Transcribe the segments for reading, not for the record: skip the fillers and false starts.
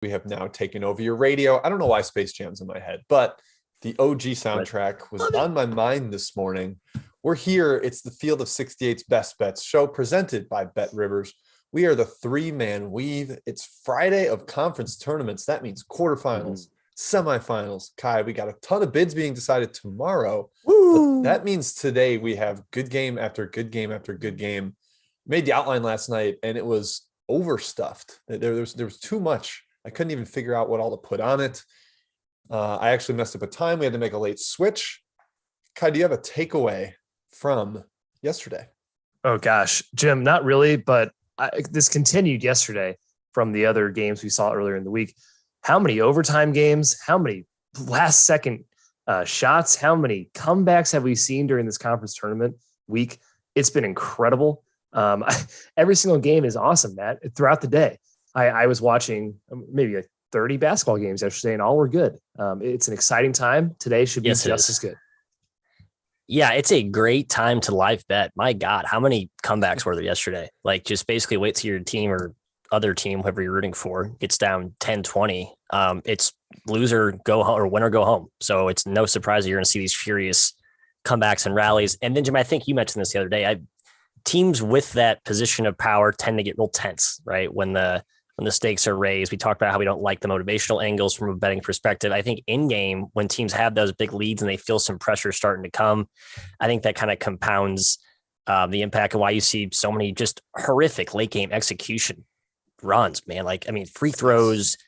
We have now taken over your radio. I don't know why Space Jam's in my head, but the OG soundtrack was on my mind this morning. We're here. It's the Field of 68's Best Bets show presented by BetRivers. We are the three-man weave. It's Friday of conference tournaments. That means quarterfinals, semifinals. Kai, we got a ton of bids being decided tomorrow. But that means today we have good game after good game after good game. Made the outline last night, and it was overstuffed. There was too much. I couldn't even figure out what all to put on it. I actually messed up a time. We had to make a late switch. Kai, do you have a takeaway from yesterday? Oh, gosh, Jim, not really, but this continued yesterday from the other games we saw earlier in the week. How many overtime games? How many last-second shots? How many comebacks have we seen during this conference tournament week? It's been incredible. Every single game is awesome, Matt, throughout the day. I was watching maybe like 30 basketball games yesterday, and all were good. It's an exciting time. Today should be just as good. Yeah, it's a great time to live bet. My God, how many comebacks were there yesterday? Like, just basically wait till your team or other team, whoever you're rooting for, gets down 10-20. It's loser go home or winner go home. So it's no surprise that you're going to see these furious comebacks and rallies. And then, Jim, I think you mentioned this the other day. Teams with that position of power tend to get real tense, right? When the stakes are raised. We talked about how we don't like the motivational angles from a betting perspective. I think in game, when teams have those big leads and they feel some pressure starting to come, I think that kind of compounds the impact of why you see so many just horrific late game execution runs, man. Like, I mean, free throws,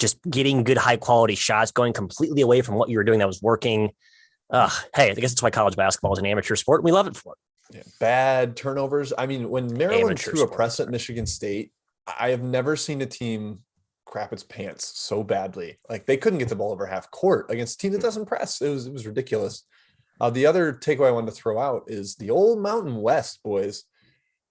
just getting good high quality shots, going completely away from what you were doing that was working. Hey, I guess that's why college basketball is an amateur sport. And we love it for it. Yeah, bad turnovers. I mean, when Maryland threw a press at Michigan State, I have never seen a team crap its pants so badly. Like, they couldn't get the ball over half court against a team that doesn't press. It was ridiculous. The other takeaway I wanted to throw out is the old Mountain West, boys.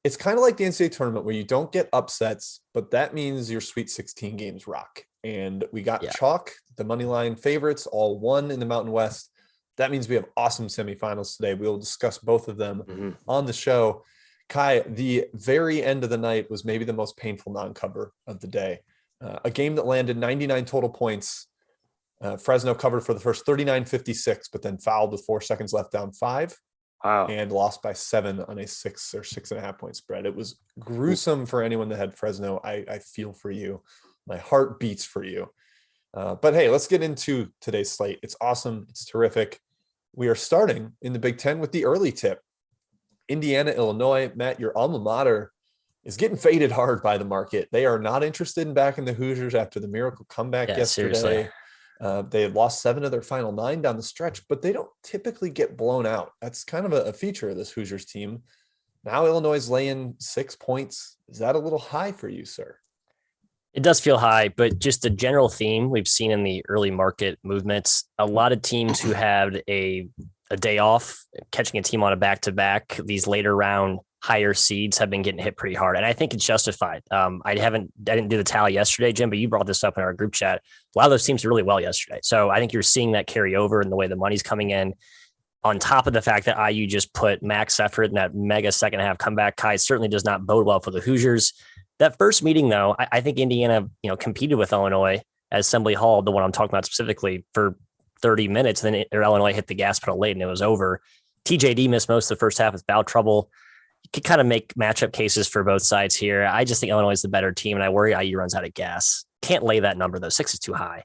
It's kind of like the NCAA tournament where you don't get upsets, but that means your Sweet 16 games rock. And we got chalk, the money line favorites, all won in the Mountain West. That means we have awesome semifinals today. We'll discuss both of them on the show. Kai, the very end of the night was maybe the most painful non-cover of the day. A game that landed 99 total points. Fresno covered for the first 39-56, but then fouled with 4 seconds left, down 5. Wow. And lost by 7 on a 6 or 6.5 point spread. It was gruesome for anyone that had Fresno. I feel for you. My heart beats for you. But hey, let's get into today's slate. It's awesome. It's terrific. We are starting in the Big Ten with the early tip. Indiana, Illinois. Matt, your alma mater is getting faded hard by the market. They are not interested in backing the Hoosiers after the miracle comeback yesterday. They had lost 7 of their final 9 down the stretch, but they don't typically get blown out. That's kind of a feature of this Hoosiers team. Now Illinois is laying 6 points. Is that a little high for you, sir? It does feel high, but just a general theme we've seen in the early market movements, a lot of teams who had a day off, catching a team on a back-to-back, these later round higher seeds have been getting hit pretty hard. And I think it's justified. I didn't do the tally yesterday, Jim, but you brought this up in our group chat. A lot of those teams did really well yesterday. So I think you're seeing that carry over in the way the money's coming in, on top of the fact that IU just put max effort in that mega second half comeback. Kai certainly does not bode well for the Hoosiers. That first meeting, though, I think Indiana, competed with Illinois at Assembly Hall, the one I'm talking about specifically, for 30 minutes. Then Illinois hit the gas pedal late and it was over. TJD missed most of the first half with foul trouble. You could kind of make matchup cases for both sides here. I just think Illinois is the better team, and I worry IU runs out of gas. Can't lay that number, though. 6 is too high.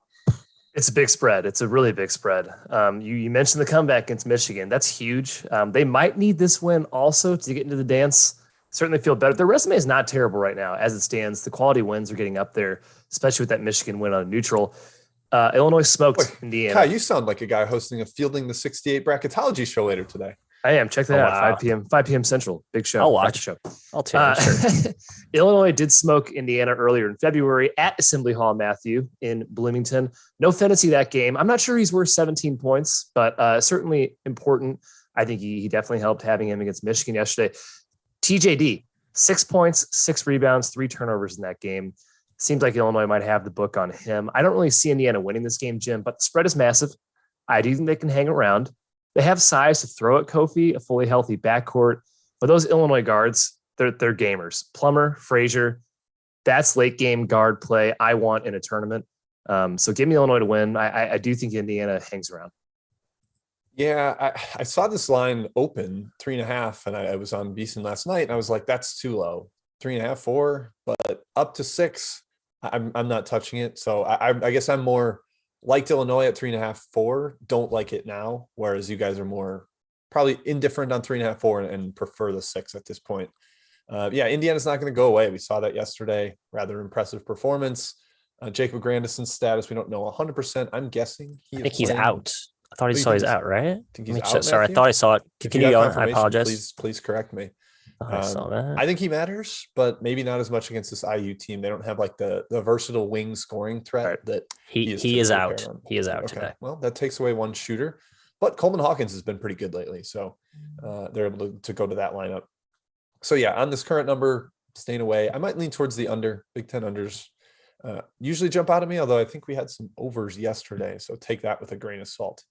It's a big spread. It's a really big spread. You mentioned the comeback against Michigan. That's huge. They might need this win also to get into the dance. Certainly feel better. Their resume is not terrible right now as it stands. The quality wins are getting up there, especially with that Michigan win on neutral. Illinois smoked Indiana. Kai, you sound like a guy hosting a Fielding the 68 bracketology show later today. I am. Check that out. Wow. 5 p.m. Central. Big show. I'll watch. Show. I'll tell you. Illinois did smoke Indiana earlier in February at Assembly Hall, Matthew, in Bloomington. No fantasy that game. I'm not sure he's worth 17 points, but certainly important. I think he definitely helped having him against Michigan yesterday. TJD, 6 points, 6 rebounds, 3 turnovers in that game. Seems like Illinois might have the book on him. I don't really see Indiana winning this game, Jim, but the spread is massive. I do think they can hang around. They have size to throw at Kofi, a fully healthy backcourt, but those Illinois guards, they're gamers. Plummer, Frazier, That's late game guard play I want in a tournament. So give me Illinois to win. I do think Indiana hangs around. Yeah, I saw this line open 3.5, and I was on Beeson last night, and I was like, that's too low. 3.5, 4, but up to 6, I'm not touching it. So I guess I'm more liked Illinois at 3.5, 4. Don't like it now, whereas you guys are more probably indifferent on 3.5, 4, and prefer the 6 at this point. Yeah, Indiana's not going to go away. We saw that yesterday. Rather impressive performance. Jacob Grandison's status, we don't know 100%. I'm guessing I think he's out. I thought he saw he's out, right? I think he's out. Sorry, I thought I saw it. Can you go on? I apologize. Please correct me. I saw that. I think he matters, but maybe not as much against this IU team. They don't have like the versatile wing scoring threat that he is out. He is out today. Well, that takes away one shooter, but Coleman Hawkins has been pretty good lately, so they're able to go to that lineup. So yeah, on this current number, staying away. I might lean towards the under. Big Ten unders usually jump out at me, although I think we had some overs yesterday, so take that with a grain of salt.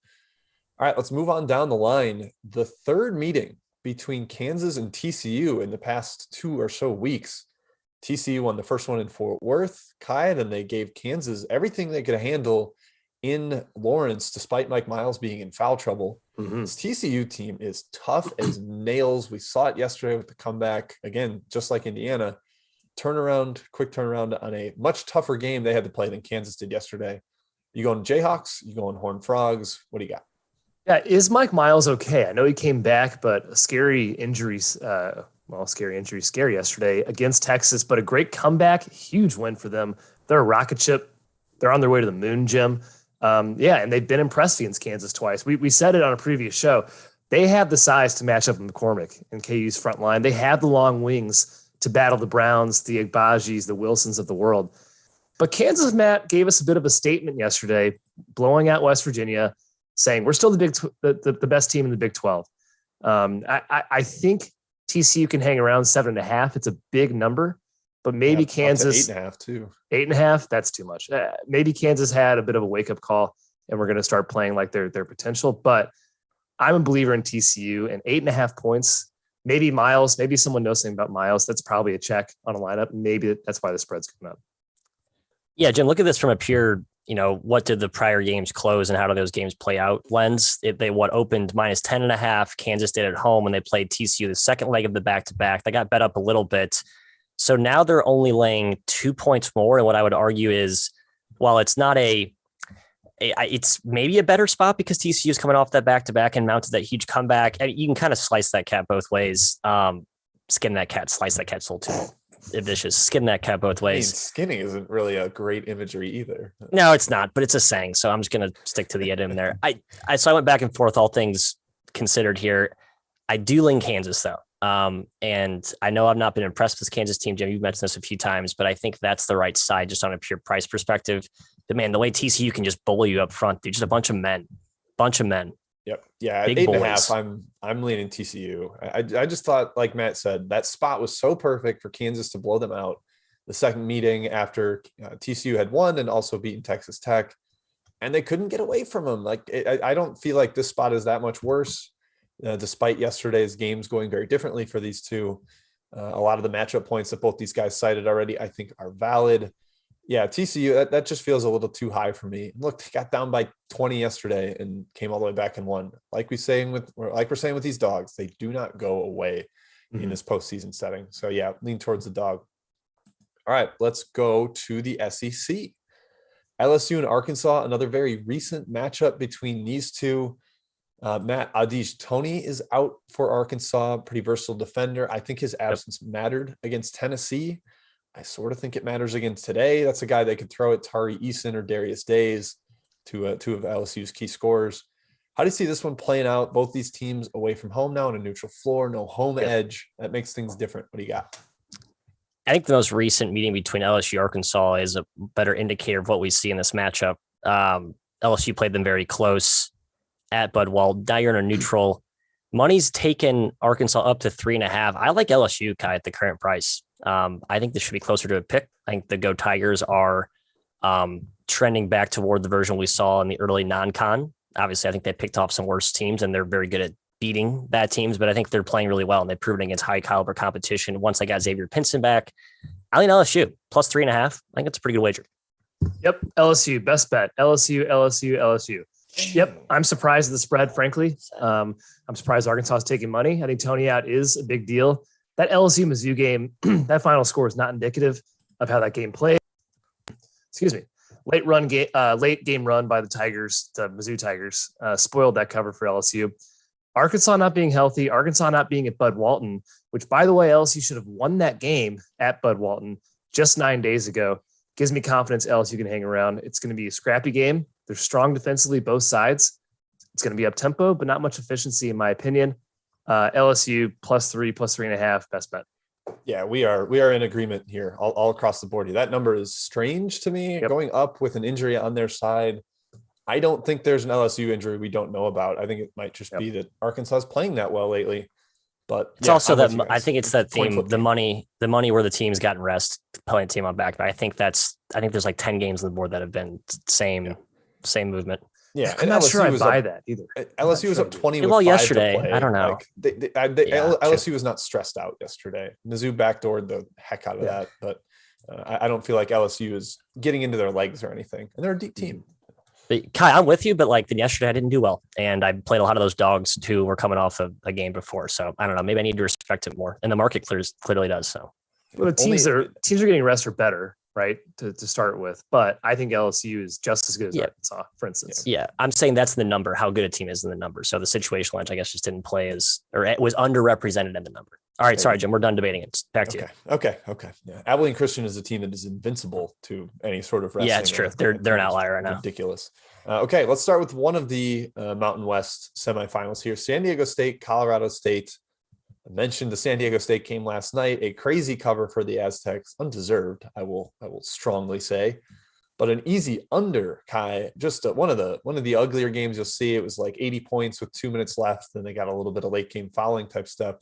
All right, let's move on down the line. The third meeting between Kansas and TCU in the past 2 or so weeks. TCU won the first one in Fort Worth, Kai, and they gave Kansas everything they could handle in Lawrence, despite Mike Miles being in foul trouble. This TCU team is tough as nails. We saw it yesterday with the comeback. Again, just like Indiana, quick turnaround on a much tougher game they had to play than Kansas did yesterday. You going Jayhawks? You going Horned Frogs? What do you got? Yeah, is Mike Miles okay? I know he came back, but scary injuries yesterday against Texas, but a great comeback, huge win for them. They're a rocket ship. They're on their way to the moon, Jim. And they've been impressed against Kansas twice. We said it on a previous show. They have the size to match up with McCormick in KU's front line. They have the long wings to battle the Browns, the Agbajis, the Wilsons of the world. But Kansas, Matt, gave us a bit of a statement yesterday, blowing out West Virginia, saying we're still the best team in the Big 12. I think TCU can hang around 7.5. It's a big number, but maybe Kansas 8.5 too. 8.5. That's too much. Maybe Kansas had a bit of a wake up call, and we're going to start playing like their potential. But I'm a believer in TCU, and 8.5 points. Maybe Miles. Maybe someone knows something about Miles. That's probably a check on a lineup. Maybe that's why the spread's coming up. Yeah, Jim. Look at this from a pure, what did the prior games close and how do those games play out lens? They opened minus 10.5. Kansas did at home when they played TCU, the second leg of the back-to-back. They got bet up a little bit. So now they're only laying 2 points more. And what I would argue is, while it's not it's maybe a better spot because TCU is coming off that back-to-back and mounted that huge comeback. I mean, you can kind of slice that cat both ways. Skin that cat, slice that cat's a little too vicious. Skin that cat both ways. I mean, skinning isn't really a great imagery either. No, it's not, but it's a saying. So I'm just going to stick to the idiom there. So I went back and forth, all things considered here. I do lean Kansas though. And I know I've not been impressed with this Kansas team, Jim. You've mentioned this a few times, but I think that's the right side just on a pure price perspective. The way TCU can just bully you up front, they're just a bunch of men. Yep. Yeah. Big at 8.5, boys. I'm leaning TCU. I just thought, like Matt said, that spot was so perfect for Kansas to blow them out. The second meeting after TCU had won and also beaten Texas Tech, and they couldn't get away from them. Like I don't feel like this spot is that much worse, despite yesterday's games going very differently for these two. A lot of the matchup points that both these guys cited already, I think, are valid. Yeah, TCU, that just feels a little too high for me. Look, they got down by 20 yesterday and came all the way back and won. Like we're saying with these dogs, they do not go away in this postseason setting. So yeah, lean towards the dog. All right, let's go to the SEC. LSU and Arkansas, another very recent matchup between these two. Matt, Adish Toney is out for Arkansas, pretty versatile defender. I think his absence mattered against Tennessee. I sort of think it matters again today. That's a guy they could throw at Tari Eason or Darius Days, two of LSU's key scorers. How do you see this one playing out? Both these teams away from home now on a neutral floor, no home edge. That makes things different. What do you got? I think the most recent meeting between LSU and Arkansas is a better indicator of what we see in this matchup. LSU played them very close at Bud Wall. Now you're in a neutral. Money's taken Arkansas up to 3.5. I like LSU, Kai, at the current price. I think this should be closer to a pick. I think the Go Tigers are trending back toward the version we saw in the early non-con. Obviously, I think they picked off some worse teams, and they're very good at beating bad teams, but I think they're playing really well, and they've proven against high caliber competition. Once they got Xavier Pinson back, I lean LSU plus 3.5. I think it's a pretty good wager. Yep. LSU, best bet. LSU. Yep. I'm surprised at the spread, frankly. I'm surprised Arkansas is taking money. I think Tony out is a big deal. That LSU Mizzou game, that final score is not indicative of how that game played. Excuse me. Late game run by the Mizzou Tigers, spoiled that cover for LSU. Arkansas not being healthy, Arkansas not being at Bud Walton, which, by the way, LSU should have won that game at Bud Walton just 9 days ago. Gives me confidence LSU can hang around. It's going to be a scrappy game. They're strong defensively, both sides. It's going to be up tempo, but not much efficiency, in my opinion. LSU plus 3.5, best bet. Yeah, we are in agreement here all across the board. That number is strange to me. Yep. Going up with an injury on their side. I don't think there's an LSU injury we don't know about. I think it might just be that Arkansas is playing that well lately. But it's also that I think it's that theme, the money where the team's gotten rest, playing the team on back. But I think there's like 10 games on the board that have been same movement. Yeah, I'm not sure I buy that either. LSU was up 20. Well, yesterday, I don't know. LSU was not stressed out yesterday. Mizzou backdoored the heck out of that, but I don't feel like LSU is getting into their legs or anything. And they're a deep team. But Kai, I'm with you, but like yesterday, I didn't do well, and I played a lot of those dogs who were coming off of a game before. So I don't know. Maybe I need to respect it more, and the market clearly does. So, well, the teams are getting rest or better, right? To start with, but I think LSU is just as good as Arkansas, for instance. Yeah, I'm saying that's the number. How good a team is in the number. So the situational edge, I guess, just didn't play it was underrepresented in the number. All right, sorry, Jim. We're done debating it. Back to you. Okay. Yeah, Abilene Christian is a team that is invincible to any sort of wrestling. Yeah, it's true. They're an outlier right now. Ridiculous. Okay, let's start with one of the Mountain West semifinals here. San Diego State, Colorado State. I mentioned the San Diego State game last night. A crazy cover for the Aztecs, undeserved. I will strongly say, but an easy under. Kai, just one of the uglier games you'll see. It was like 80 points with 2 minutes left. Then they got a little bit of late game fouling type stuff.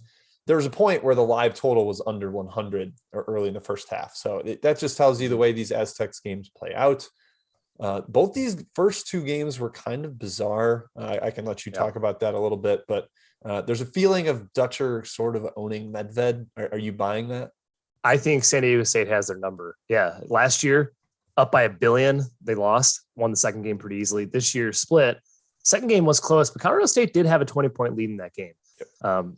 There was a point where the live total was under 100 or early in the first half. So that just tells you the way these Aztecs games play out. Both these first two games were kind of bizarre. I can let you talk about that a little bit, but there's a feeling of Dutcher sort of owning Medved. Are you buying that? I think San Diego State has their number. Yeah. Last year, up by $1 billion, they lost, won the second game pretty easily. This year, split. Second game was close, but Colorado State did have a 20-point lead in that game.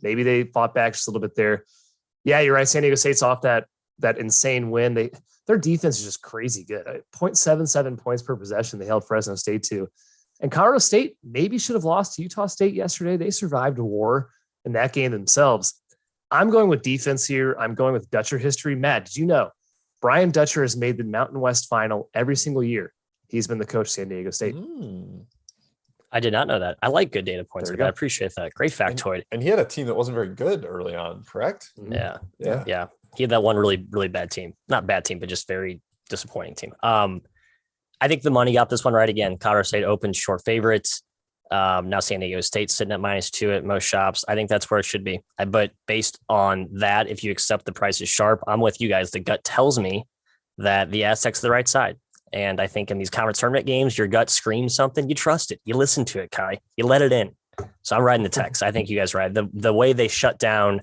Maybe they fought back just a little bit there. Yeah, you're right. San Diego State's off that insane win. Their defense is just crazy good. 0.77 points per possession. They held Fresno State to. And Colorado State maybe should have lost to Utah State yesterday. They survived a war in that game themselves. I'm going with defense here. I'm going with Dutcher history. Matt, did you know Brian Dutcher has made the Mountain West final every single year he's been the coach of San Diego State? I did not know that. I like good data points. I appreciate that. Great factoid. And he had a team that wasn't very good early on, correct? Yeah. He had that one really, really bad team. Not bad team, but just very disappointing team. I think the money got this one right again. Colorado State opened short favorites. Now San Diego State's sitting at -2 at most shops. I think that's where it should be. But based on that, if you accept the price is sharp, I'm with you guys. The gut tells me that the Aztecs are the right side. And I think in these conference tournament games, your gut screams something. You trust it. You listen to it, Kai. You let it in. So I'm riding the Tex. I think you guys ride. The way they shut down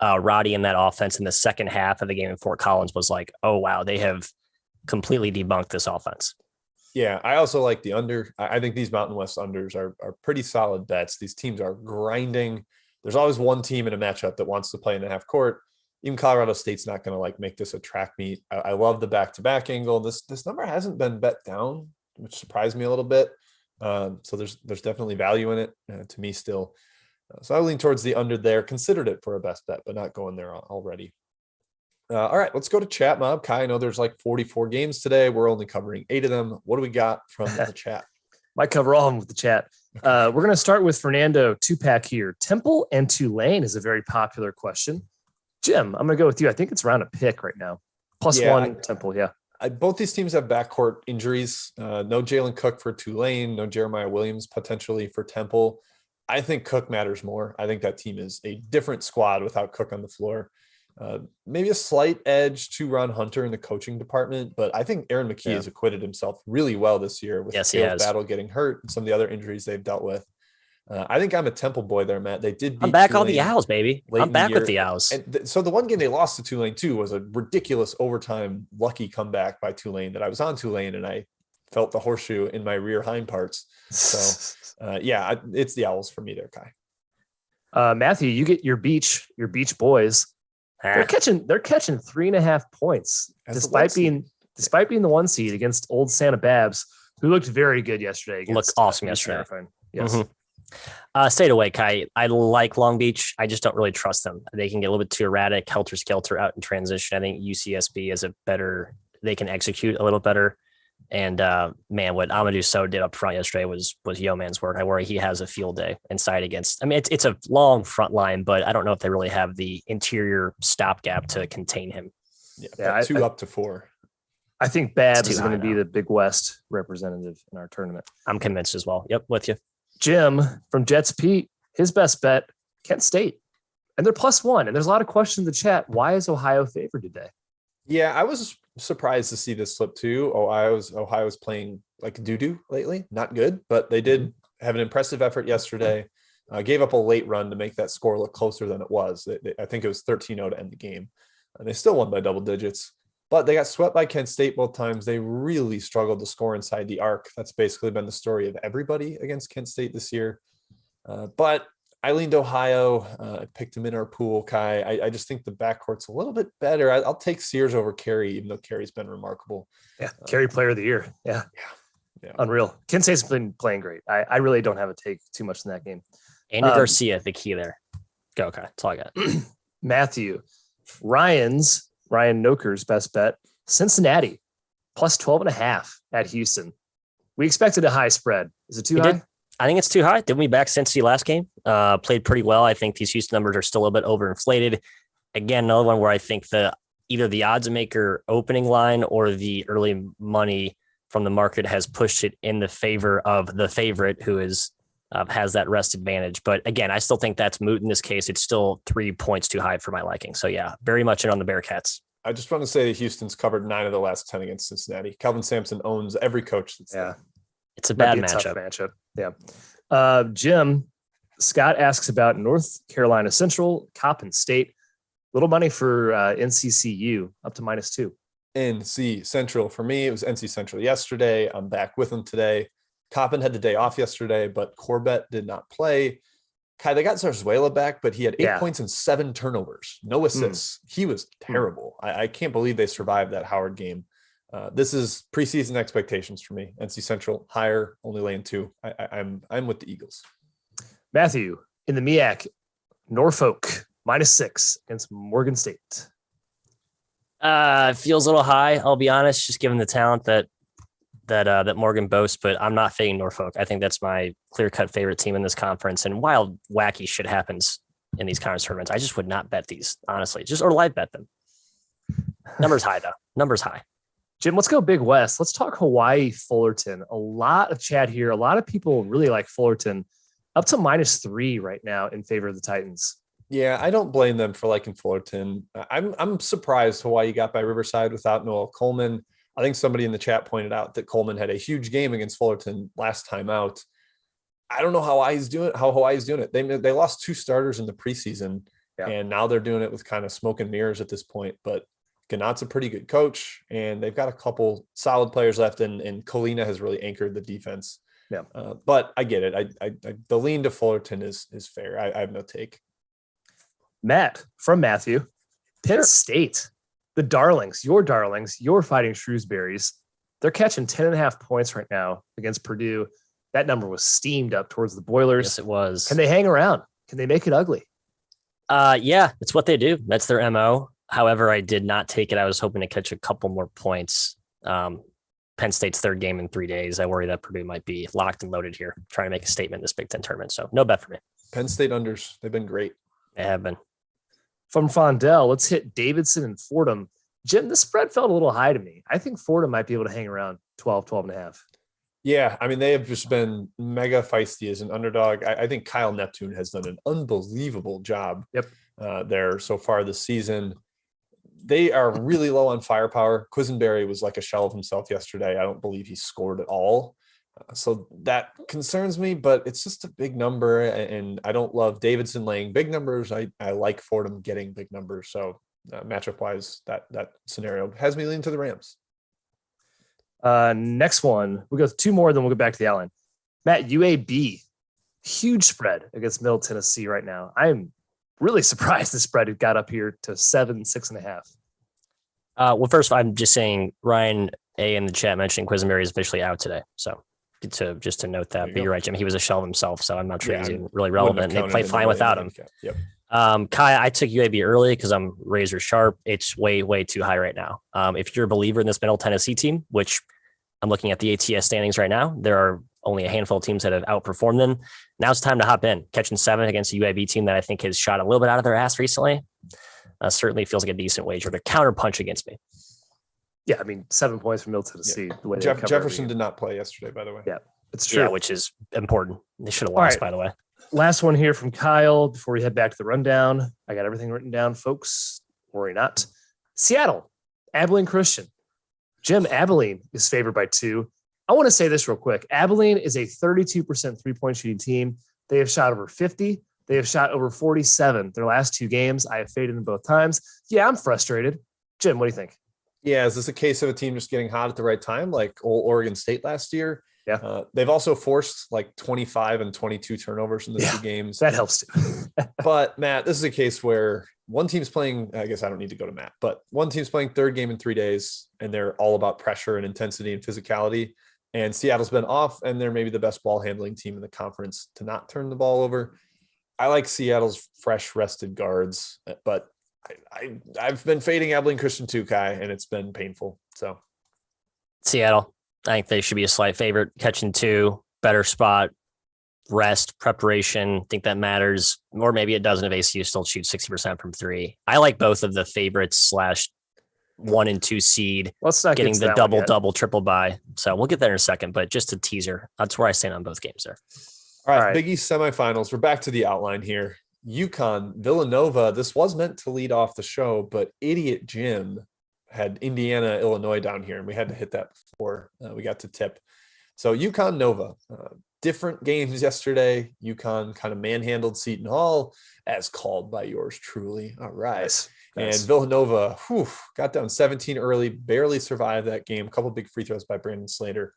Roddy in that offense in the second half of the game in Fort Collins was like, oh, wow, they have completely debunked this offense. Yeah, I also like the under. I think these Mountain West unders are pretty solid bets. These teams are grinding. There's always one team in a matchup that wants to play in the half court. Even Colorado State's not going to make this a track meet. I love the back-to-back angle. This number hasn't been bet down, which surprised me a little bit. So there's definitely value in it to me still. So I lean towards the under there. Considered it for a best bet, but not going there already. All right, let's go to chat mob. Kai, I know there's 44 games today. We're only covering 8 of them. What do we got from the chat? Might cover all of them with the chat. We're going to start with Fernando 2-pack here. Temple and Tulane is a very popular question. Jim, I'm going to go with you. I think it's around a pick right now. +1 Temple, yeah. Both these teams have backcourt injuries. No Jalen Cook for Tulane, no Jeremiah Williams potentially for Temple. I think Cook matters more. I think that team is a different squad without Cook on the floor. Maybe a slight edge to Ron Hunter in the coaching department, but I think Aaron McKee has acquitted himself really well this year with Caleb Battle getting hurt and some of the other injuries they've dealt with. I think I'm a Temple boy there, Matt. They did beat I'm back Tulane on the Owls, baby. I'm back with the Owls. And so the one game they lost to Tulane too was a ridiculous overtime lucky comeback by Tulane that I was on Tulane and I felt the horseshoe in my rear hind parts. So it's the Owls for me there, Kai. Matthew, you get your beach boys. They're catching 3.5 points despite being the 1 seed against old Santa Babs, who looked very good yesterday. Looked awesome yesterday. Yes. Mm-hmm. Stayed away, Kai. I like Long Beach. I just don't really trust them. They can get a little bit too erratic, helter-skelter out in transition. I think UCSB is they can execute a little better. And man, what Amadou Sow did up front yesterday was yo man's work. I worry he has a field day inside against. I mean, it's a long front line, but I don't know if they really have the interior stopgap to contain him. Yeah, 2 up to 4. I think Babs is going to be the Big West representative in our tournament. I'm convinced as well. Yep, with you. Jim from Jets Pete, his best bet, Kent State. And they're +1. And there's a lot of questions in the chat. Why is Ohio favored today? Yeah, I was surprised to see this slip too. Ohio's playing like doo-doo lately. Not good, but they did have an impressive effort yesterday. Gave up a late run to make that score look closer than it was. I think it was 13-0 to end the game. And they still won by double digits. But they got swept by Kent State both times. They really struggled to score inside the arc. That's basically been the story of everybody against Kent State this year. But I leaned Ohio. I picked him in our pool, Kai. I just think the backcourt's a little bit better. I'll take Sears over Carey, even though Carey's been remarkable. Yeah, Carey Player of the Year. Yeah. Unreal. Kent State's been playing great. I really don't have a take too much in that game. Andy Garcia, the key there. Go, Kai. That's all I got. Matthew, Ryan Noker's best bet, Cincinnati, +12.5 at Houston. We expected a high spread. Is it too high? I think it's too high. Didn't we back Cincy last game? Played pretty well. I think these Houston numbers are still a little bit overinflated. Again, another one where I think either the odds maker opening line or the early money from the market has pushed it in the favor of the favorite, who has that rest advantage. But again, I still think that's moot in this case. It's still 3 points too high for my liking. So yeah, very much in on the Bearcats. I just want to say Houston's covered 9 of the last 10 against Cincinnati. Calvin Sampson owns every coach that's there. It's a bad matchup. Yeah. Jim, Scott asks about North Carolina Central, Coppin State. Little money for NCCU up to -2. NC Central. For me, it was NC Central yesterday. I'm back with them today. Coppin had the day off yesterday, but Corbett did not play. Kai, they got Zarzuela back, but he had 8 points and 7 turnovers, no assists. He was terrible. I can't believe they survived that Howard game. This is preseason expectations for me. NC Central higher, only laying 2. I'm with the Eagles. Matthew in the MEAC, Norfolk -6 against Morgan State. Feels a little high. I'll be honest, just given the talent that Morgan boasts, but I'm not fading Norfolk. I think that's my clear-cut favorite team in this conference. And wild, wacky shit happens in these conference tournaments. I just would not bet these, honestly, or live bet them. Numbers high though. Numbers high. Jim, let's go Big West. Let's talk Hawaii Fullerton. A lot of chat here. A lot of people really like Fullerton, up to -3 right now in favor of the Titans. Yeah, I don't blame them for liking Fullerton. I'm surprised Hawaii got by Riverside without Noel Coleman. I think somebody in the chat pointed out that Coleman had a huge game against Fullerton last time out. I don't know how Hawaii's doing it. They lost 2 starters in the preseason, and now they're doing it with kind of smoke and mirrors at this point. But Ganot's a pretty good coach, and they've got a couple solid players left, and Colina has really anchored the defense. Yeah, but I get it. The lean to Fullerton is fair. I have no take. Matt from Matthew, Penn State. The darlings, your fighting Shrewsbury's. They're catching 10.5 points right now against Purdue. That number was steamed up towards the Boilers. Yes, it was. Can they hang around? Can they make it ugly? Yeah, it's what they do. That's their MO. However, I did not take it. I was hoping to catch a couple more points. Penn State's 3rd game in 3 days. I worry that Purdue might be locked and loaded here, trying to make a statement in this Big Ten tournament. So no bet for me. Penn State unders. They've been great. They have been. From Fondell, let's hit Davidson and Fordham. Jim, this spread felt a little high to me. I think Fordham might be able to hang around 12.5. Yeah, I mean, they have just been mega feisty as an underdog. I think Kyle Neptune has done an unbelievable job there so far this season. They are really low on firepower. Quisenberry was like a shell of himself yesterday. I don't believe he scored at all. So that concerns me, but it's just a big number, and I don't love Davidson laying big numbers. I like Fordham getting big numbers. So matchup wise, that scenario has me leaning to the Rams. Next one, we go 2 more, then we'll get back to the outline. Matt, UAB, huge spread against Middle Tennessee right now. I'm really surprised the spread got up here to 6.5. Well, first, I'm just saying Ryan A in the chat mentioning Quisenberry is officially out today. So just to note that. But you're right, Jim. He was a shell of himself, so I'm not sure he's even really relevant. They play fine without him. Yep. Kai, I took UAB early because I'm razor sharp. It's way, way too high right now. If you're a believer in this Middle Tennessee team, which I'm looking at the ATS standings right now, there are only a handful of teams that have outperformed them. Now it's time to hop in. Catching 7 against a UAB team that I think has shot a little bit out of their ass recently. Certainly feels like a decent wager to counterpunch against me. Yeah, I mean, 7 points from Middle Tennessee. Yeah. The way Jefferson did not play yesterday, by the way. Yeah, it's true. Yeah, which is important. They should have lost, by the way. Last one here from Kyle before we head back to the rundown. I got everything written down, folks. Worry not. Seattle, Abilene Christian. Jim, Abilene is favored by 2. I want to say this real quick. Abilene is a 32% 3-point shooting team. They have shot over 50. They have shot over 47 their last 2 games. I have faded them both times. Yeah, I'm frustrated. Jim, what do you think? Yeah, is this a case of a team just getting hot at the right time, like old Oregon State last year? Yeah. They've also forced like 25 and 22 turnovers in the 2 games. That helps too. But Matt, this is a case where one team's playing, I guess I don't need to go to Matt, but one team's playing 3rd game in 3 days, and they're all about pressure and intensity and physicality. And Seattle's been off, and they're maybe the best ball handling team in the conference to not turn the ball over. I like Seattle's fresh rested guards, but I've been fading Abilene Christian too, Kai, and it's been painful. So Seattle, I think they should be a slight favorite. Catching 2, better spot, rest, preparation. I think that matters, or maybe it doesn't if ACU still shoots 60% from 3. I like both of the favorites / 1 and 2 seed. Let's not getting the double, triple bye. So we'll get there in a second, but just a teaser. That's where I stand on both games there. All right. Big East semifinals. We're back to the outline here. UConn-Villanova. This was meant to lead off the show, but idiot Jim had Indiana, Illinois down here, and we had to hit that before we got to tip. So UConn-Nova, different games yesterday. UConn kind of manhandled Seton Hall, as called by yours truly. All right. Nice. And Villanova got down 17 early, barely survived that game. A couple big free throws by Brandon Slater.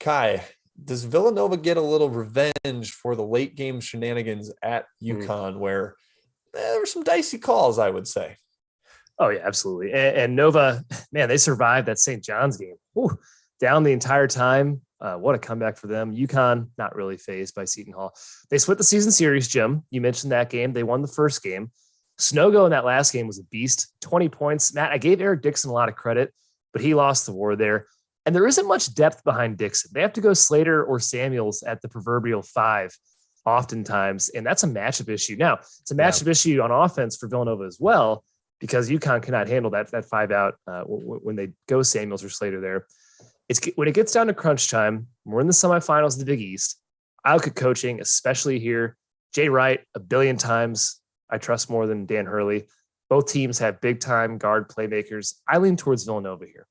Kai, does Villanova get a little revenge for the late game shenanigans at UConn where there were some dicey calls, I would say? Oh, yeah, absolutely. And Nova, man, they survived that St. John's game. Down the entire time. What a comeback for them. UConn, not really fazed by Seton Hall. They split the season series, Jim. You mentioned that game. They won the first game. Snogo in that last game was a beast, 20 points. Matt, I gave Eric Dixon a lot of credit, but he lost the war there. And there isn't much depth behind Dixon. They have to go Slater or Samuels at the proverbial 5 oftentimes, and that's a matchup issue. Now, it's a matchup issue on offense for Villanova as well, because UConn cannot handle that 5 out when they go Samuels or Slater there. When it gets down to crunch time, we're in the semifinals of the Big East. I look at coaching, especially here. Jay Wright, a billion times I trust more than Dan Hurley. Both teams have big-time guard playmakers. I lean towards Villanova here.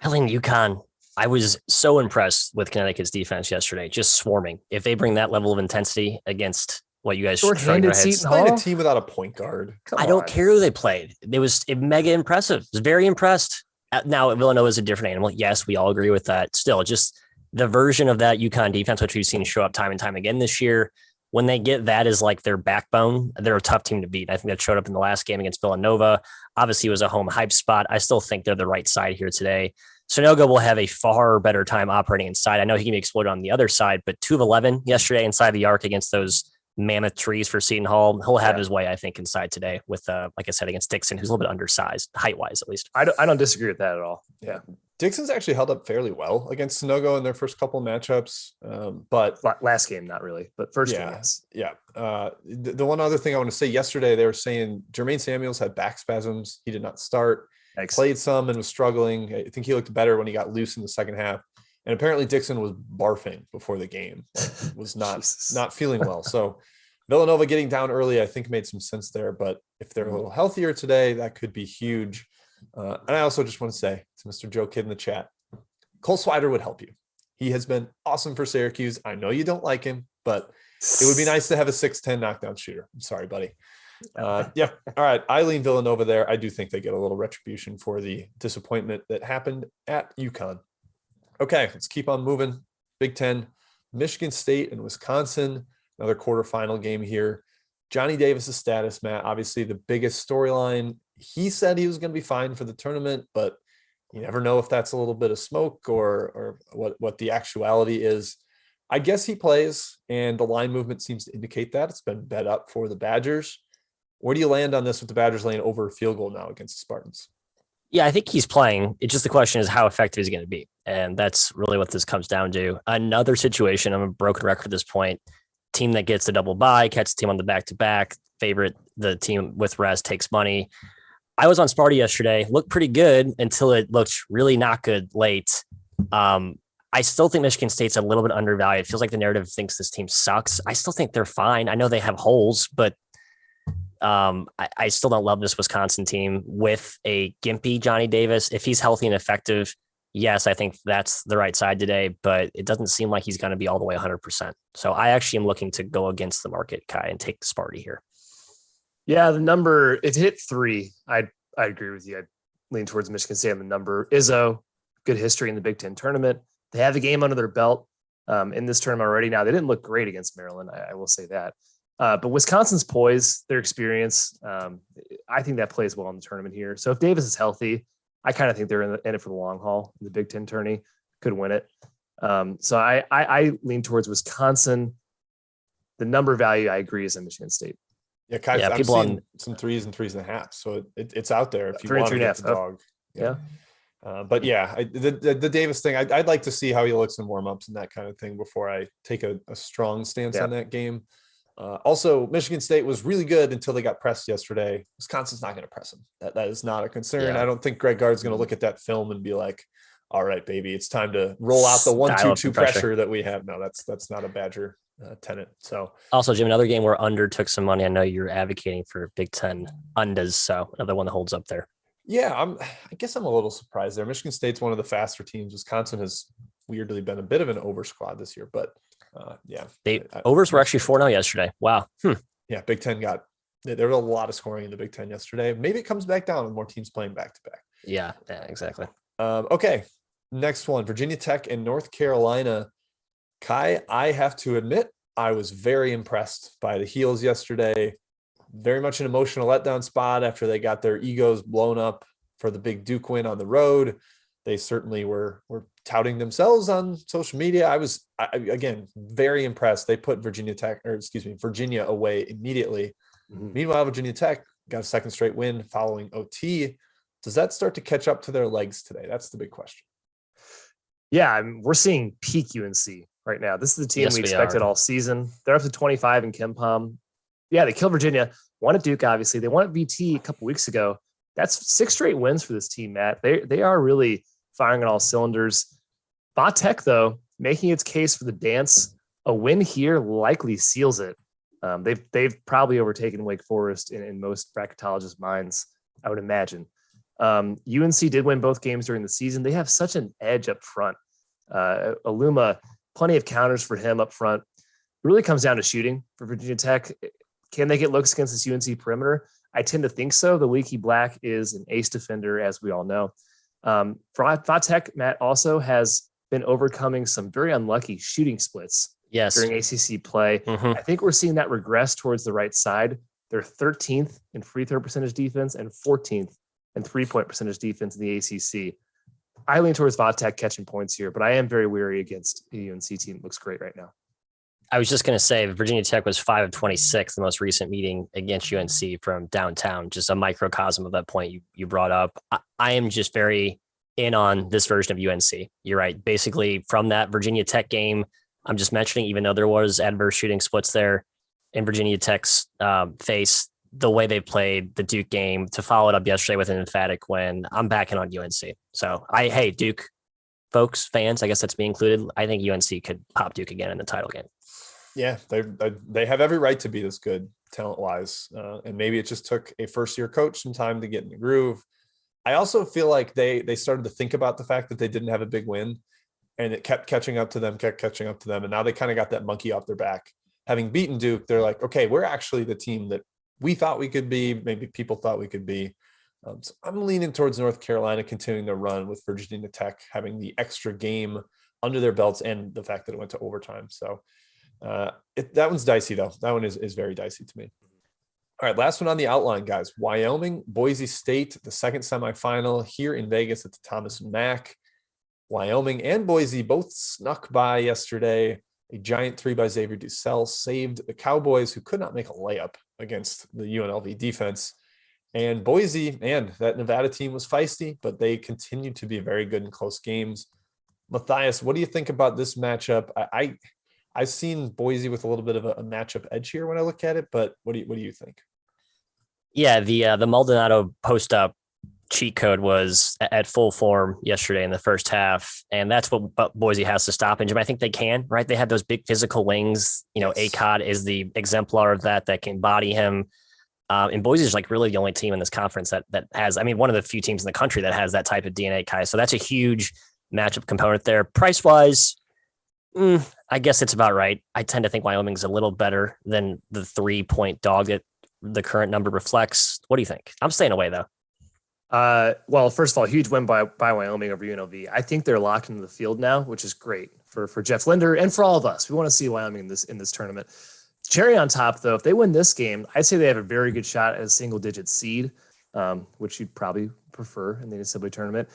I lean UConn. I was so impressed with Connecticut's defense yesterday, just swarming. If they bring that level of intensity against what you guys short-handed Seton Hall, playing a team without a point guard. I don't care who they played. It was mega impressive. I was very impressed. Now, Villanova is a different animal. Yes, we all agree with that. Still, just the version of that UConn defense, which we've seen show up time and time again this year, when they get that as like their backbone, they're a tough team to beat. I think that showed up in the last game against Villanova. Obviously, it was a home hype spot. I still think they're the right side here today. Sonogo will have a far better time operating inside. I know he can be exploited on the other side, but 2 of 11 yesterday inside the arc against those mammoth trees for Seton Hall. He'll have his way, I think, inside today with, like I said, against Dixon, who's a little bit undersized, height-wise at least. I don't disagree with that at all. Yeah. Dixon's actually held up fairly well against Sonogo in their first couple matchups. But last game, not really, but first game, yes. Yeah. The one other thing I want to say, yesterday, they were saying Jermaine Samuels had back spasms. He did not start. Played some and was struggling. I think he looked better when he got loose in the second half. And apparently Dixon was barfing before the game, was not feeling well. So Villanova getting down early, I think made some sense there. But if they're a little healthier today, that could be huge. And I also just want to say to Mr. Joe Kidd in the chat, Cole Swider would help you. He has been awesome for Syracuse. I know you don't like him, but it would be nice to have a 6'10" knockdown shooter. I'm sorry, buddy. Yeah. All right. I lean Villanova there. I do think they get a little retribution for the disappointment that happened at UConn. Okay, let's keep on moving. Big Ten, Michigan State and Wisconsin, another quarterfinal game here. Johnny Davis's status, Matt, obviously the biggest storyline. He said he was going to be fine for the tournament, but you never know if that's a little bit of smoke or what the actuality is. I guess he plays, and the line movement seems to indicate that. It's been bet up for the Badgers. Where do you land on this with the Badgers laying over a field goal now against the Spartans? Yeah, I think he's playing. It's just the question is how effective he's going to be. And that's really what this comes down to. Another situation, I'm a broken record at this point. Team that gets a double bye, catch the team on the back-to-back. Favorite, the team with rest takes money. I was on Sparty yesterday, looked pretty good until it looked really not good late. I still think Michigan State's a little bit undervalued. It feels like the narrative thinks this team sucks. I still think they're fine. I know they have holes, but I still don't love this Wisconsin team with a gimpy Johnny Davis. If he's healthy and effective, yes, I think that's the right side today, but it doesn't seem like he's going to be all the way 100%. So I actually am looking to go against the market, Kai, and take the Sparty here. Yeah, the number, if it hit 3, I agree with you. I'd lean towards Michigan State on the number. Izzo, good history in the Big Ten tournament. They have a game under their belt in this tournament already. Now, they didn't look great against Maryland. I will say that. But Wisconsin's poise, their experience, I think that plays well in the tournament here. So if Davis is healthy, I kind of think they're in it for the long haul. The Big Ten tourney could win it. So I lean towards Wisconsin. The number value, I agree, is in Michigan State. Yeah, Kai, yeah, I'm seeing some 3s and 3.5. So it's out there if you want to get the dog. Yeah. But yeah, the Davis thing, I'd like to see how he looks in warmups and that kind of thing before I take a strong stance on that game. Also, Michigan State was really good until they got pressed yesterday. Wisconsin's not going to press them. That is not a concern. Yeah. I don't think Greg Gard's going to look at that film and be like, all right, baby, it's time to roll out the 1-2-2 pressure that we have. No, that's not a Badger tenet. So also, Jim, another game where under took some money. I know you're advocating for Big Ten undas, so another one that holds up there. Yeah, I guess I'm a little surprised there. Michigan State's one of the faster teams. Whisconsin has weirdly been a bit of an over squad this year, but yeah. Overs were actually 4-0 yesterday. Wow. Yeah, Big Ten there was a lot of scoring in the Big Ten yesterday. Maybe it comes back down with more teams playing back-to-back. Yeah, exactly. Okay, next one, Virginia Tech and North Carolina. Kai, I have to admit, I was very impressed by the Heels yesterday. Very much an emotional letdown spot after they got their egos blown up for the big Duke win on the road. They certainly were touting themselves on social media. I was again very impressed. They put Virginia away immediately. Mm-hmm. Meanwhile, Virginia Tech got a second straight win following OT. Does that start to catch up to their legs today? That's the big question. Yeah, we're seeing peak UNC right now. This is the team we expected all season. They're up to 25 in KenPom. Yeah, they killed Virginia. Won at Duke, obviously. They won at VT a couple weeks ago. That's 6 straight wins for this team, Matt. They are really firing on all cylinders. Tech, though, making its case for the dance. A win here likely seals it. They've probably overtaken Wake Forest in most bracketologists' minds, I would imagine. UNC did win both games during the season. They have such an edge up front. Aluma, plenty of counters for him up front. It really comes down to shooting for Virginia Tech. Can they get looks against this UNC perimeter? I tend to think so. The Leaky Black is an ace defender, as we all know. Tech, Matt, also has been overcoming some very unlucky shooting splits during ACC play. Mm-hmm. I think we're seeing that regress towards the right side. They're 13th in free throw percentage defense and 14th in three-point percentage defense in the ACC. I lean towards Tech catching points here, but I am very weary against a UNC team that looks great right now. I was just going to say Virginia Tech was 5 of 26, the most recent meeting against UNC from downtown, just a microcosm of that point you brought up. I am just very in on this version of UNC. You're right. Basically from that Virginia Tech game, I'm just mentioning, even though there was adverse shooting splits there in Virginia Tech's face, the way they played the Duke game to follow it up yesterday with an emphatic win, I'm backing on UNC. So hey, Duke folks, fans, I guess that's me included. I think UNC could pop Duke again in the title game. Yeah, they have every right to be this good talent-wise, and maybe it just took a first-year coach some time to get in the groove. I also feel like they started to think about the fact that they didn't have a big win, and it kept catching up to them. And now they kind of got that monkey off their back. Having beaten Duke, they're like, okay, we're actually the team that we thought we could be. Maybe people thought we could be. So I'm leaning towards North Carolina continuing to run with Virginia Tech having the extra game under their belts and the fact that it went to overtime. So that one's dicey, though. That one is very dicey to me. All right, last one on the outline, guys. Wyoming, Boise State, the second semifinal here in Vegas at the Thomas Mack. Wyoming and Boise both snuck by yesterday. A giant 3 by Xavier Dussel saved the Cowboys, who could not make a layup against the UNLV defense. And Boise, and that Nevada team was feisty, but they continued to be very good in close games. Matthias, what do you think about this matchup? I've seen Boise with a little bit of a matchup edge here when I look at it, but what do you think? Yeah, the Maldonado post-up cheat code was at full form yesterday in the first half, and that's what Boise has to stop. And Jim, I think they can, right? They have those big physical wings. Yes. ACOT is the exemplar of that can body him. And Boise is like really the only team in this conference that has, one of the few teams in the country that has that type of DNA, Kai. So that's a huge matchup component there. Price-wise, I guess it's about right. I tend to think Wyoming's a little better than the 3-point dog that the current number reflects. What do you think? I'm staying away, though. Well, first of all, huge win by Wyoming over UNLV. I think they're locked into the field now, which is great for Jeff Linder and for all of us. We want to see Wyoming in this tournament. Cherry on top, though, if they win this game, I'd say they have a very good shot at a single-digit seed, which you'd probably prefer in the NCAA tournament.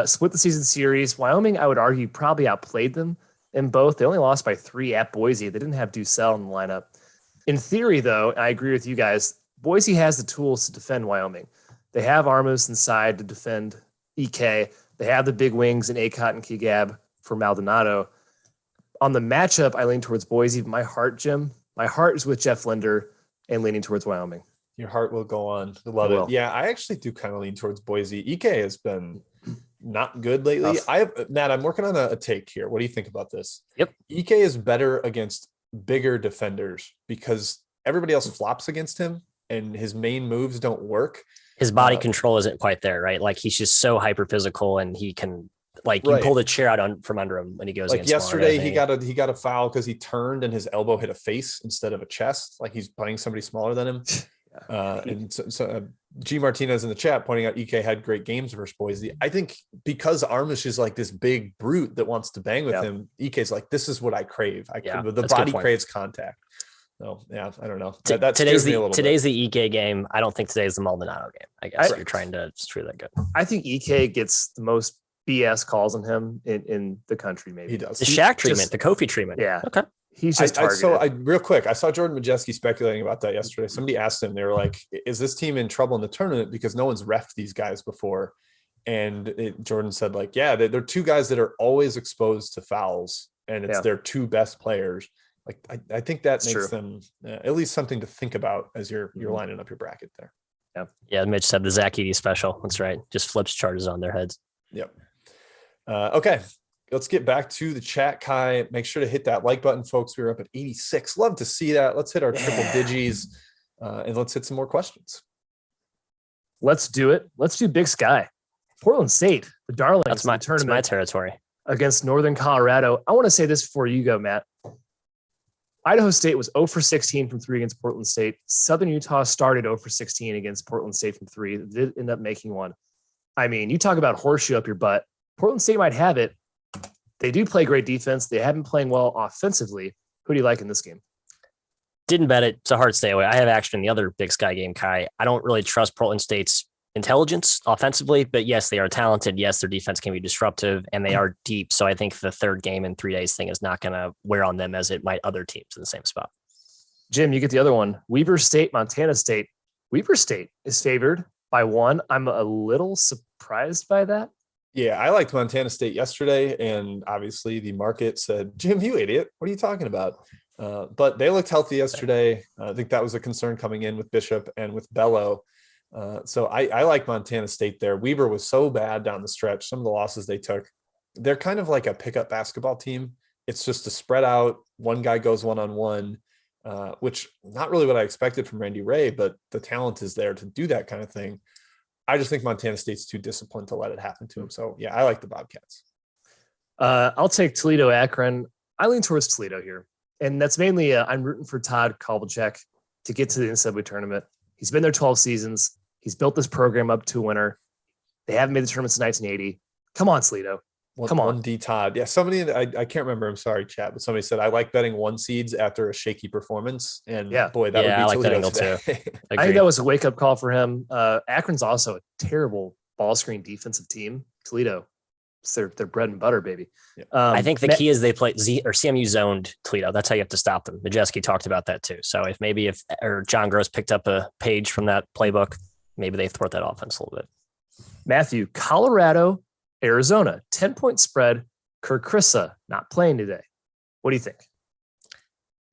Split the season series. Wyoming, I would argue, probably outplayed them in both. They only lost by 3 at Boise. They didn't have Dussel in the lineup. In theory, though, I agree with you guys, Boise has the tools to defend Wyoming. They have Armos inside to defend EK. They have the big wings in Acot and Kigab for Maldonado. On the matchup, I lean towards Boise. My heart, Jim, my heart is with Jeff Linder and leaning towards Wyoming. Your heart will go on. I love it. Yeah, I actually do kind of lean towards Boise. EK has been not good lately. Matt, I'm working on a take here. What do you think about this? Yep. EK is better against bigger defenders because everybody else flops against him and his main moves don't work. His body control isn't quite there, right? Like he's just so hyper physical and he can you pull the chair out from under him when he goes. Like yesterday, he got a foul because he turned and his elbow hit a face instead of a chest. Like he's playing somebody smaller than him. And so G Martinez in the chat pointing out EK had great games versus Boise. I think because Armish is like this big brute that wants to bang with him, EK's like, this is what I crave. The body craves contact. So yeah, I don't know. Today's the EK game. I don't think today's the Maldonado game. I guess you're trying to screw that good. I think EK gets the most BS calls on him in the country. Maybe he does. The Shaq treatment, the Kofi treatment. Yeah. Okay. He's just targeted. Real quick, I saw Jordan Majeski speculating about that yesterday. Somebody asked him, they were like, is this team in trouble in the tournament because no one's reffed these guys before? And Jordan said, like, yeah, they're two guys that are always exposed to fouls, and it's their two best players. Like, I think that makes them at least something to think about as you're lining up your bracket there. Yeah, Mitch said the Zach Edey special. That's right. Just flips charges on their heads. Yep. Okay. Let's get back to the chat, Kai. Make sure to hit that like button, folks. We're up at 86. Love to see that. Let's hit our triple digis and let's hit some more questions. Let's do it. Let's do Big Sky. Portland State, the darlings. That's my territory. Against Northern Colorado. I want to say this before you go, Matt. Idaho State was 0 for 16 from 3 against Portland State. Southern Utah started 0 for 16 against Portland State from 3. They did end up making one. I mean, you talk about horseshoe up your butt. Portland State might have it. They do play great defense. They haven't playing well offensively. Who do you like in this game? Didn't bet it. It's a hard stay away. I have action in the other Big Sky game, Kai. I don't really trust Portland State's intelligence offensively, but yes, they are talented. Yes, their defense can be disruptive and they are deep. So I think the third game in 3 days thing is not going to wear on them as it might other teams in the same spot. Jim, you get the other one. Weber State, Montana State. Weber State is favored by 1. I'm a little surprised by that. Yeah, I liked Montana State yesterday, and obviously the market said, Jim, you idiot. What are you talking about? But they looked healthy yesterday. I think that was a concern coming in with Bishop and with Bello. So I like Montana State there. Weber was so bad down the stretch. Some of the losses they took, they're kind of like a pickup basketball team. It's just a spread out. One guy goes one-on-one, which not really what I expected from Randy Ray, but the talent is there to do that kind of thing. I just think Montana State's too disciplined to let it happen to him. So, yeah, I like the Bobcats. I'll take Toledo Akron. I lean towards Toledo here. And that's mainly I'm rooting for Todd Kovalchuk to get to the NCAA tournament. He's been there 12 seasons. He's built this program up to a winner. They haven't made the tournament since 1980. Come on, Toledo. Come on. 1D Todd. Yeah, somebody, I can't remember. I'm sorry, chat, but somebody said, I like betting one seeds after a shaky performance. And boy, that would be I like that Toledo angle too. I think that was a wake-up call for him. Akron's also a terrible ball screen defensive team. Toledo, it's their bread and butter, baby. Yeah. I think the key is they play CMU zoned Toledo. That's how you have to stop them. Majeski talked about that too. So if John Gross picked up a page from that playbook, maybe they thwart that offense a little bit. Matthew, Colorado, Arizona, 10-point spread. Kirk Krissa not playing today. What do you think?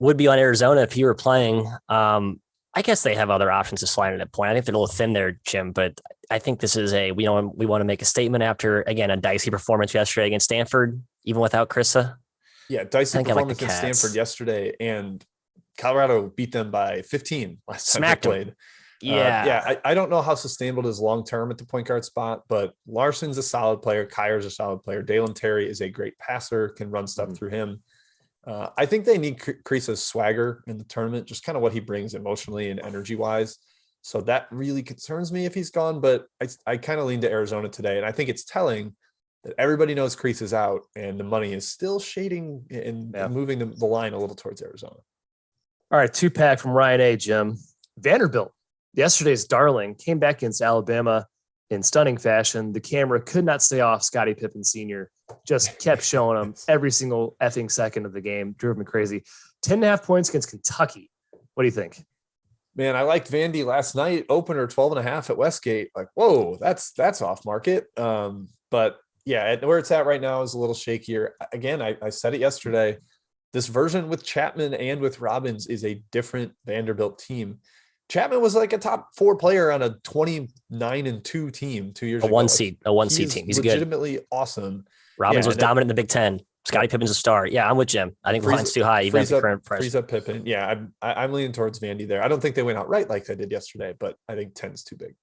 Would be on Arizona if he were playing. I guess they have other options to slide in at point. I think they're a little thin there, Jim, but I think this is we want to make a statement after, again, a dicey performance yesterday against Stanford, even without Krissa. Yeah, dicey performance against Stanford yesterday, and Colorado beat them by 15 last time they played. I don't know how sustainable it is long-term at the point guard spot, but Larson's a solid player. Kyer's a solid player. Dalen Terry is a great passer, can run stuff through him. I think they need Krisa's swagger in the tournament, just kind of what he brings emotionally and energy-wise. So that really concerns me if he's gone, but I kind of lean to Arizona today, and I think it's telling that everybody knows Krisa's out, and the money is still shading and moving the line a little towards Arizona. All right, 2-pack from Ryan A. Jim. Vanderbilt, yesterday's darling, came back against Alabama in stunning fashion. The camera could not stay off Scottie Pippen Sr., just kept showing him every single effing second of the game, drove me crazy. 10.5 points against Kentucky. What do you think? Man, I liked Vandy last night, opener 12.5 at Westgate. Like, whoa, that's off market. But yeah, where it's at right now is a little shakier. Again, I said it yesterday. This version with Chapman and with Robbins is a different Vanderbilt team. Chapman was like a top 4 player on a 29-2 team 2 years ago. A one seed team. He's legitimately awesome. Robbins was dominant in the Big Ten. Scottie Pippen's a star. Yeah, I'm with Jim. I think the line's too high, even at the current price. Freeze up Pippen. Yeah, I'm leaning towards Vandy there. I don't think they went outright like they did yesterday, but I think 10 is too big.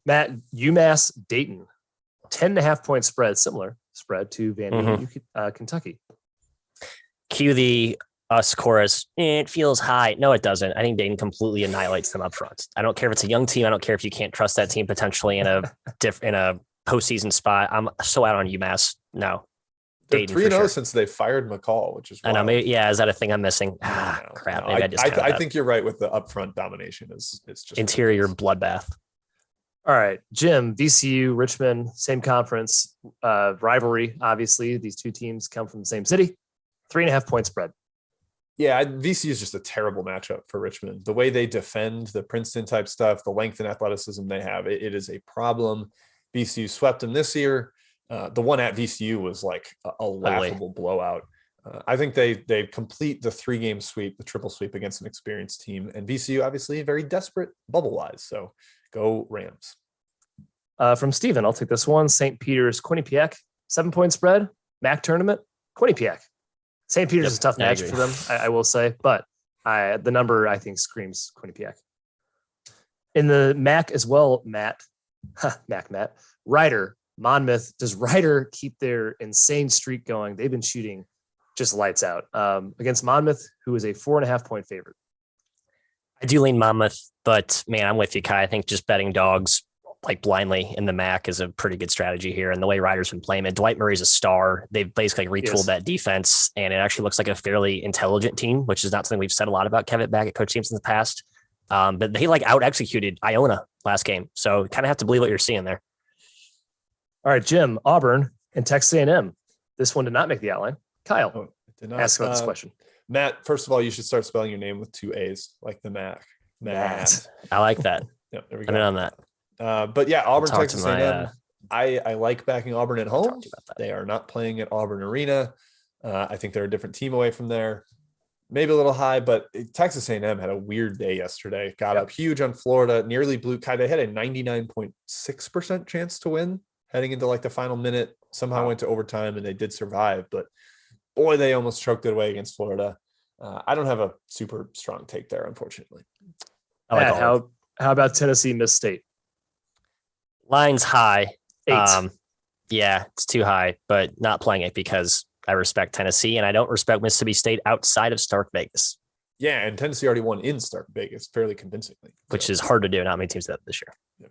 Matt, UMass Dayton, 10.5 point spread, similar spread to Vandy, Kentucky. Cue the us chorus. It feels high. No, it doesn't. I think Dayton completely annihilates them up front. I don't care if it's a young team. I don't care if you can't trust that team potentially in a postseason spot. I'm so out on UMass. No. They're 3-0 since they fired McCall, which is wild. I know. Maybe, is that a thing I'm missing? Crap. No, maybe I think you're right with the upfront domination. It's just interior bloodbath. All right, Jim, VCU, Richmond, same conference, rivalry. Obviously, these two teams come from the same city. 3.5 point spread. Yeah, VCU is just a terrible matchup for Richmond. The way they defend the Princeton type stuff, the length and athleticism they have, it is a problem. VCU swept them this year. The one at VCU was like a laughable blowout. I think they complete the 3-game sweep, the triple sweep against an experienced team. And VCU, obviously, very desperate bubble-wise. So go Rams. From Steven, I'll take this one. St. Peter's, Quinnipiac, 7-point spread. MAC tournament, Quinnipiac. St. Peter's is a tough matchup for them, I will say. But the number, I think, screams Quinnipiac. In the MAC as well, Matt. Ryder. Monmouth, does Ryder keep their insane streak going? They've been shooting just lights out against Monmouth, who is a 4.5 point favorite. I do lean Monmouth, but man, I'm with you, Kai. I think just betting dogs like blindly in the MAC is a pretty good strategy here. And the way Ryder's been playing it, Dwight Murray's a star. They've basically retooled that defense, and it actually looks like a fairly intelligent team, which is not something we've said a lot about Kevin back at coach teams in the past. But they out executed Iona last game. So kind of have to believe what you're seeing there. All right, Jim, Auburn, and Texas A&M. This one did not make the outline. Kyle, ask about this question. Matt, first of all, you should start spelling your name with 2 A's, like the MAC. Matt. I like that. Yep, there we go. I'm in on that. But yeah, Auburn, Texas A&M. I like backing Auburn at home. They are not playing at Auburn Arena. I think they're a different team away from there. Maybe a little high, but Texas A&M had a weird day yesterday. Got up huge on Florida, nearly blew. They had a 99.6% chance to win heading into like the final minute. Somehow went to overtime and they did survive, but boy, they almost choked it away against Florida. I don't have a super strong take there, unfortunately. How about Tennessee, Miss State? Line's high. 8. Yeah, it's too high, but not playing it because I respect Tennessee and I don't respect Mississippi State outside of Stark Vegas. Yeah, and Tennessee already won in Stark Vegas fairly convincingly. Which is hard to do. Not many teams that this year. Yep.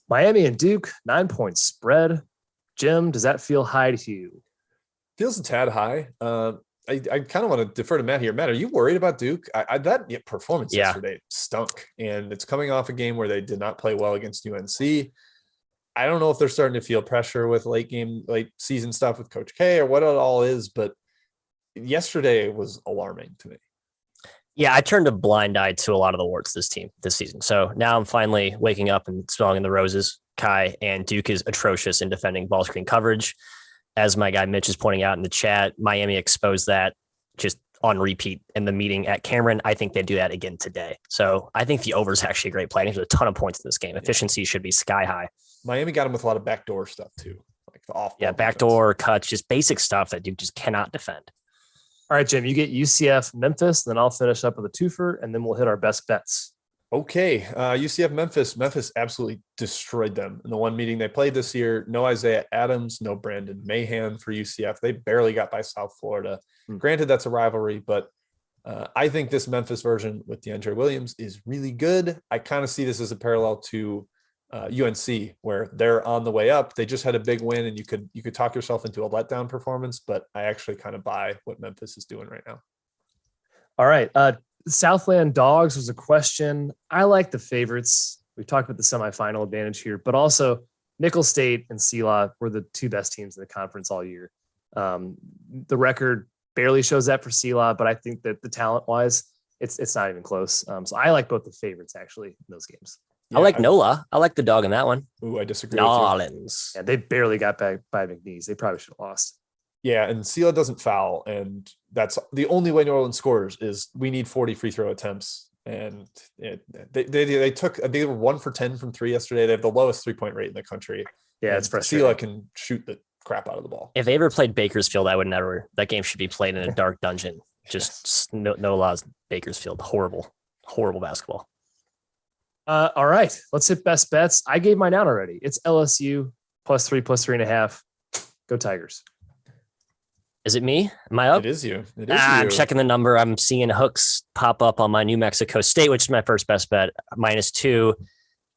Miami and Duke, 9-point spread. Jim, does that feel high to you? Feels a tad high. I kind of want to defer to Matt here. Matt, are you worried about Duke? That performance yesterday stunk, and it's coming off a game where they did not play well against UNC. I don't know if they're starting to feel pressure with late season stuff with Coach K or what it all is, but yesterday was alarming to me. Yeah, I turned a blind eye to a lot of the warts this team this season. So now I'm finally waking up and smelling the roses, Kai, and Duke is atrocious in defending ball screen coverage. As my guy Mitch is pointing out in the chat, Miami exposed that just on repeat in the meeting at Cameron. I think they do that again today. So I think the over is actually a great play. I think there's a ton of points in this game. Efficiency should be sky high. Miami got him with a lot of backdoor stuff too, like the off. Yeah, backdoor cuts, just basic stuff that Duke just cannot defend. All right, Jim, you get UCF Memphis, then I'll finish up with a twofer, and then we'll hit our best bets. Okay, UCF Memphis. Memphis absolutely destroyed them in the one meeting they played this year. No Isaiah Adams, no Brandon Mahan for UCF. They barely got by South Florida. Granted, that's a rivalry, but I think this Memphis version with DeAndre Williams is really good. I kind of see this as a parallel to UNC, where they're on the way up. They just had a big win, and you could talk yourself into a letdown performance, but I actually kind of buy what Memphis is doing right now. All right. Southland Dogs was a question. I like the favorites. We talked about the semifinal advantage here, but also Nicholls State and CELA were the two best teams in the conference all year. The record barely shows that for CELA, but I think that the talent wise, it's not even close. So I like both the favorites actually in those games. Yeah, I like NOLA. I like the dog in that one. Ooh, I disagree. Nolans. Yeah, they barely got back by McNeese. They probably should have lost. Yeah, and CELA doesn't foul, and that's the only way New Orleans scores is we need 40 free throw attempts. And they took, I think they were 1 for 10 from three yesterday. They have the lowest 3-point rate in the country. Yeah, it's frustrating. CELA can shoot the crap out of the ball. If they ever played Bakersfield, I would never. That game should be played in a dark dungeon. Just no laws. Bakersfield, horrible basketball. All right, let's hit best bets. I gave mine out already. It's LSU +3, +3.5. Go Tigers. Is it me? Am I up? It is you. I'm checking the number. I'm seeing hooks pop up on my New Mexico State, which is my first best bet. -2.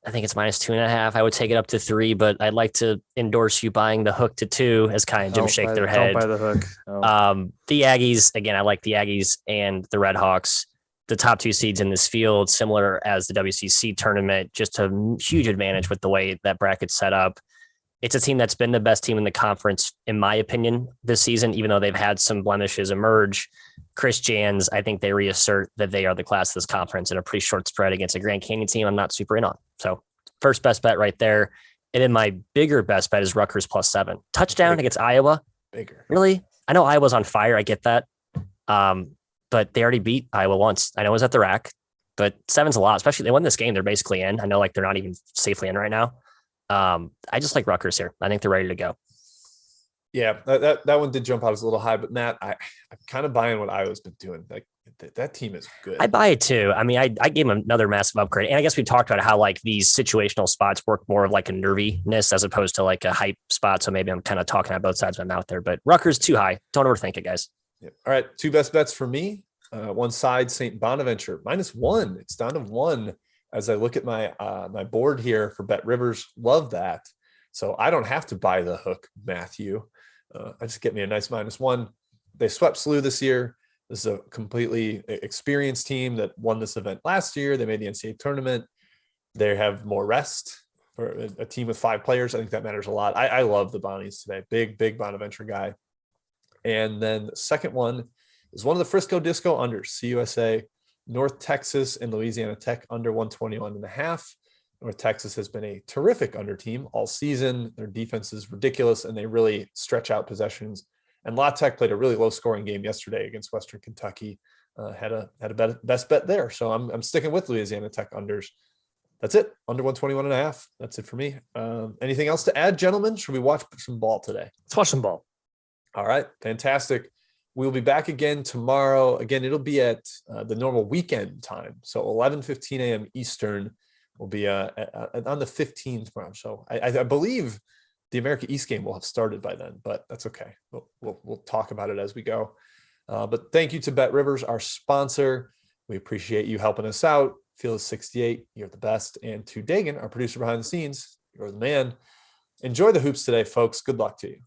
I think it's -2.5. I would take it up to 3, but I'd like to endorse you buying the hook to 2 as Kai and Jim shake their head. Don't buy the hook. Oh. The Aggies, again, I like the Aggies and the Red Hawks. The top 2 seeds in this field, similar as the WCC tournament, just a huge advantage with the way that bracket's set up. It's a team that's been the best team in the conference, in my opinion, this season, even though they've had some blemishes emerge. Chris Jans, I think they reassert that they are the class of this conference in a pretty short spread against a Grand Canyon team I'm not super in on. So first best bet right there. And then my bigger best bet is Rutgers +7. Touchdown against Iowa. Bigger. Really? I know Iowa's on fire. I get that. But they already beat Iowa once. I know it was at the rack, but 7's a lot, especially they won this game. They're basically in. I know they're not even safely in right now. I just like Rutgers here. I think they're ready to go. Yeah, that one did jump out as a little high, but Matt, I'm kind of buying what Iowa's been doing. Like that team is good. I buy it too. I mean, I gave them another massive upgrade, and I guess we talked about how like these situational spots work more of like a nerviness as opposed to like a hype spot. So maybe I'm kind of talking out both sides of my mouth there. But Rutgers too high. Don't overthink it, guys. Yep. All right, 2 best bets for me. One side, St. Bonaventure -1. It's down to 1. As I look at my my board here for BetRivers, love that. So I don't have to buy the hook, Matthew. I just get me a nice -1. They swept SLU this year. This is a completely experienced team that won this event last year. They made the NCAA tournament. They have more rest for a team with 5 players. I think that matters a lot. I love the Bonnies today. Big Bonaventure guy. And then the second one is one of the Frisco Disco unders, CUSA. North Texas and Louisiana Tech under 121.5. North Texas has been a terrific under team all season. Their defense is ridiculous, and they really stretch out possessions. And La Tech played a really low scoring game yesterday against Western Kentucky. Had a best bet there. So I'm sticking with Louisiana Tech unders. That's it. Under 121.5. That's it for me. Anything else to add, gentlemen? Should we watch some ball today? Let's watch some ball. All right. Fantastic. We'll be back again tomorrow. Again, it'll be at the normal weekend time. So 11:15 a.m. Eastern will be on the 15th tomorrow. So I believe the America East game will have started by then, but that's okay. We'll talk about it as we go. But thank you to BetRivers, our sponsor. We appreciate you helping us out. Field 68, you're the best. And to Dagan, our producer behind the scenes, you're the man. Enjoy the hoops today, folks. Good luck to you.